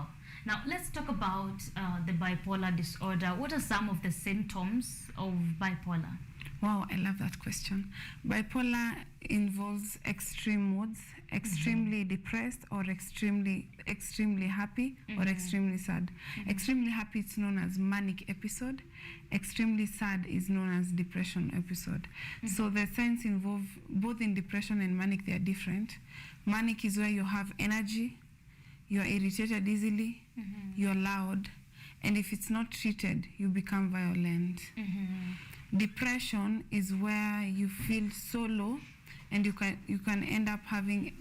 Wow. Now let's talk about the bipolar disorder. What are some of the symptoms of bipolar? Wow, I love that question. Bipolar involves extreme moods, extremely depressed or extremely happy or extremely sad. Extremely happy is known as manic episode. Extremely sad is known as depression episode. So the signs involved both in depression and manic, they are different. Manic is where you have energy, you're irritated easily, you're loud, and if it's not treated, you become violent. Depression is where you feel so low and you can end up having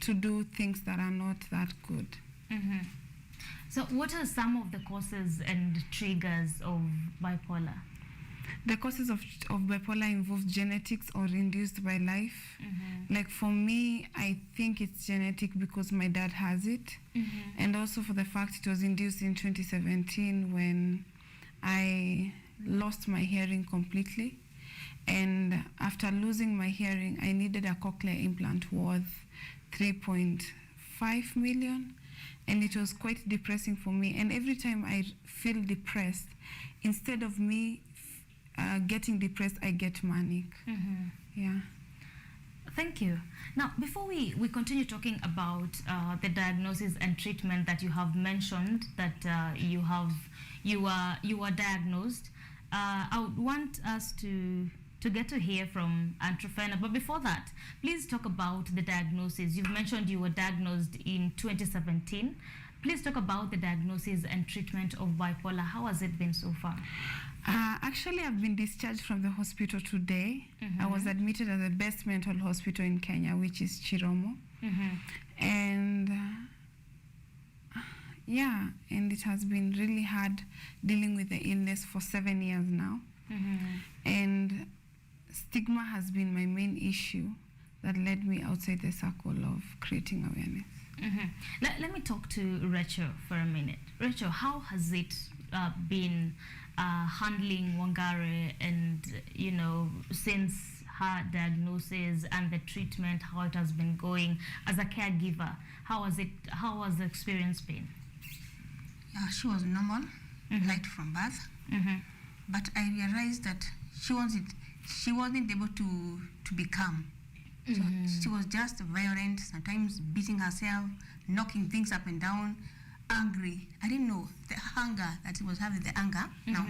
to do things that are not that good. So what are some of the causes and triggers of bipolar? The causes of bipolar involve genetics or induced by life. Like for me, I think it's genetic because my dad has it. And also for the fact it was induced in 2017 when I lost my hearing completely. And after losing my hearing, I needed a cochlear implant worth 3.5 million. And it was quite depressing for me. And every time I feel depressed, instead of me getting depressed, I get manic. Yeah. Thank you. Now, before we continue talking about the diagnosis and treatment that you have mentioned, that you are diagnosed, I would want us to get to hear from Antrofena. But before that, please talk about the diagnosis. You've mentioned you were diagnosed in 2017. Please talk about the diagnosis and treatment of bipolar. How has it been so far? Actually, I've been discharged from the hospital today. I was admitted at the best mental hospital in Kenya, which is Chiromo. And yeah, and it has been really hard dealing with the illness for 7 years now. And stigma has been my main issue that led me outside the circle of creating awareness. Let me talk to Rachel for a minute. Rachel, how has it been handling Wangare and, since her diagnosis and the treatment, how it has been going as a caregiver? How has the experience been? Yeah, she was normal, right from birth. But I realized that she wasn't able to be calm. So she was just violent, sometimes beating herself, knocking things up and down, angry. I didn't know the hunger that she was having, the anger. Now,